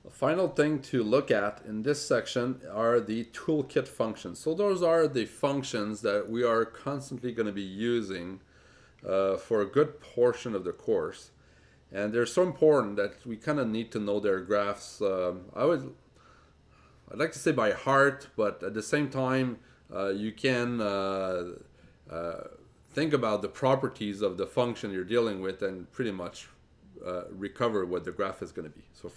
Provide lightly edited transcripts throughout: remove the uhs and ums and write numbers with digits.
The final thing to look at in this section are the toolkit functions. So those are the functions that we are constantly going to be using for a good portion of the course. And they're so important that we kind of need to know their graphs. I'd like to say by heart, but at the same time, you can think about the properties of the function you're dealing with and pretty much recover what the graph is going to be. So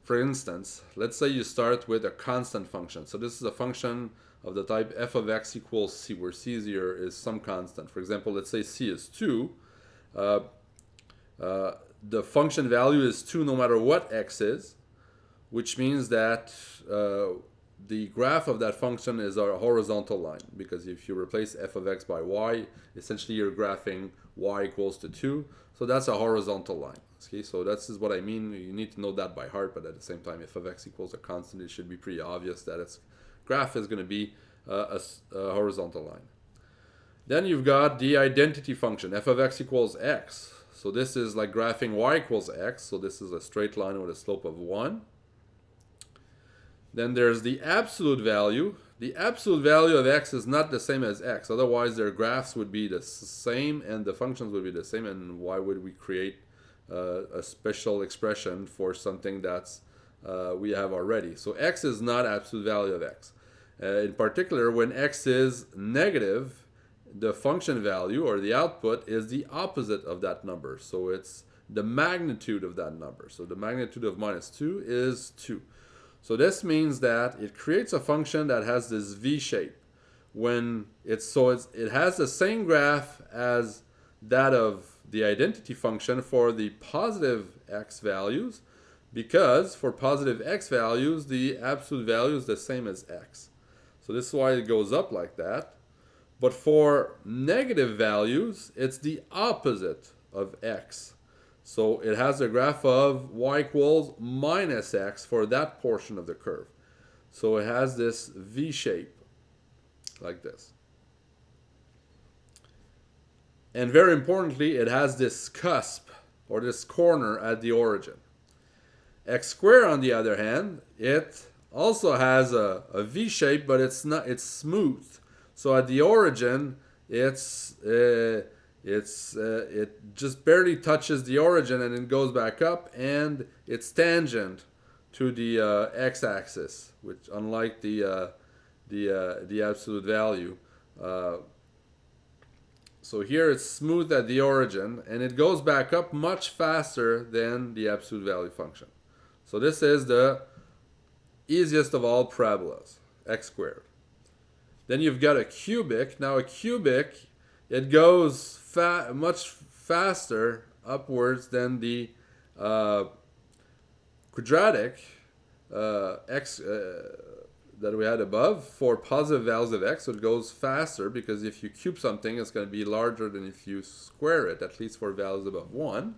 for instance, let's say you start with a constant function. So this is a function of the type f of x equals c, where c is some constant. For example, let's say c is 2. The function value is 2 no matter what x is, which means that the graph of that function is a horizontal line, because if you replace f of x by y, essentially you're graphing y equals to 2. So that's a horizontal line. Okay, so this is what I mean. You need to know that by heart, but at the same time, if f of x equals a constant, it should be pretty obvious that its graph is going to be a horizontal line. Then you've got the identity function, f of x equals x. So this is like graphing y equals x. So this is a straight line with a slope of 1. Then there's the absolute value. The absolute value of x is not the same as x. Otherwise, their graphs would be the same and the functions would be the same. And why would we create a special expression for something that's we have already? So x is not absolute value of x. In particular, when x is negative, the function value or the output is the opposite of that number. So it's the magnitude of that number. So the magnitude of minus 2 is 2. So this means that it creates a function that has this V shape. It has the same graph as that of the identity function for the positive x values, because for positive x values, the absolute value is the same as x. So this is why it goes up like that. But for negative values, it's the opposite of x. So it has a graph of y equals minus x for that portion of the curve. So it has this V shape like this. And very importantly, it has this cusp or this corner at the origin. X squared, on the other hand, it also has a V shape, but it's smooth. So at the origin, it just barely touches the origin and then goes back up, and it's tangent to the x-axis, which unlike the absolute value. So here it's smooth at the origin, and it goes back up much faster than the absolute value function. So this is the easiest of all parabolas, x squared. Then you've got a cubic. Now a cubic, it goes much faster upwards than the quadratic x that we had above for positive values of x. So it goes faster because if you cube something, it's going to be larger than if you square it, at least for values above 1.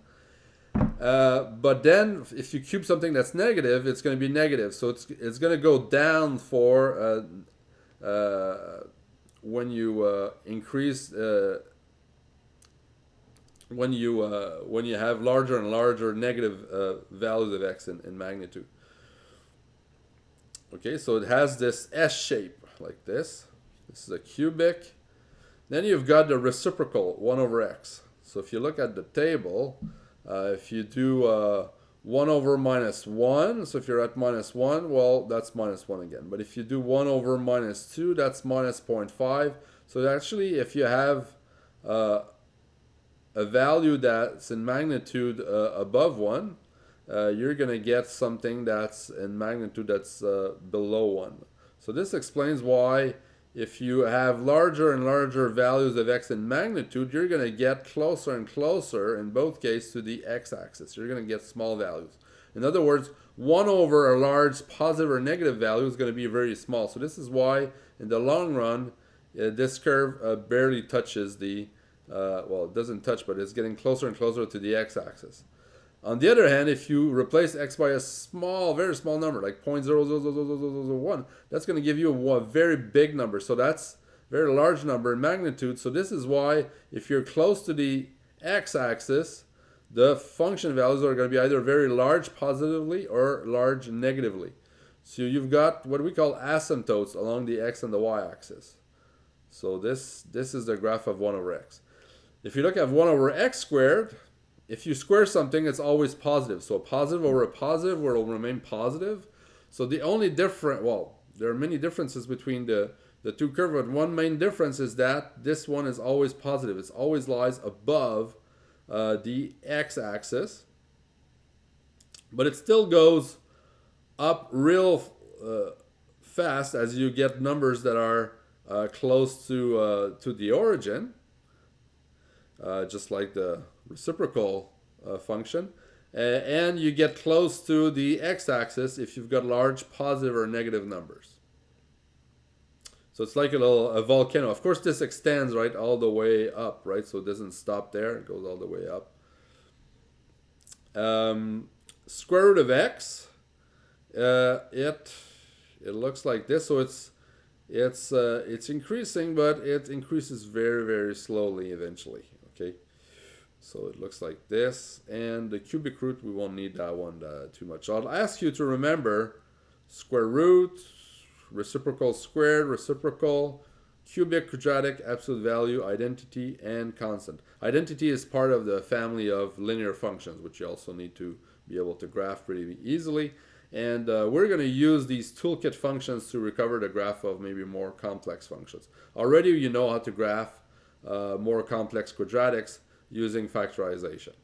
But then if you cube something that's negative, it's going to be negative. So it's going to go down for when you increase when you have larger and larger negative values of x in magnitude. Okay, so it has this S shape like this. This is a cubic. Then you've got the reciprocal 1 over x. So if you look at the table, if you do 1 over minus 1, so if you're at minus 1, well, that's minus 1 again. But if you do 1 over minus 2, that's minus 0.5. So actually, if you have a value that's in magnitude above 1, you're going to get something that's in magnitude that's below 1. So this explains why if you have larger and larger values of x in magnitude, you're going to get closer and closer, in both cases, to the x-axis. You're going to get small values. In other words, 1 over a large positive or negative value is going to be very small. So this is why, in the long run, this curve barely touches the, well, it doesn't touch, but it's getting closer and closer to the x-axis. On the other hand, if you replace x by a small, very small number, like 0.00001, that's going to give you a very big number. So that's a very large number in magnitude. So this is why if you're close to the x-axis, the function values are going to be either very large positively or large negatively. So you've got what we call asymptotes along the x and the y axis. So this is the graph of 1 over x. If you look at 1 over x squared, if you square something, it's always positive. So a positive over a positive will remain positive. So the only different, well, there are many differences between the two curves, but one main difference is that this one is always positive. It always lies above the x-axis, but it still goes up real fast as you get numbers that are close to the origin, just like the reciprocal function, and you get close to the x-axis if you've got large positive or negative numbers. So it's like a volcano. Of course, this extends right all the way up, right? So it doesn't stop there; it goes all the way up. Square root of x, it looks like this. So it's increasing, but it increases very, very slowly eventually. Okay, so it looks like this, and the cubic root, we won't need that one too much. So I'll ask you to remember square root, reciprocal squared, reciprocal, cubic, quadratic, absolute value, identity, and constant. Identity is part of the family of linear functions, which you also need to be able to graph pretty easily. And we're going to use these toolkit functions to recover the graph of maybe more complex functions. Already you know how to graph more complex quadratics using factorization.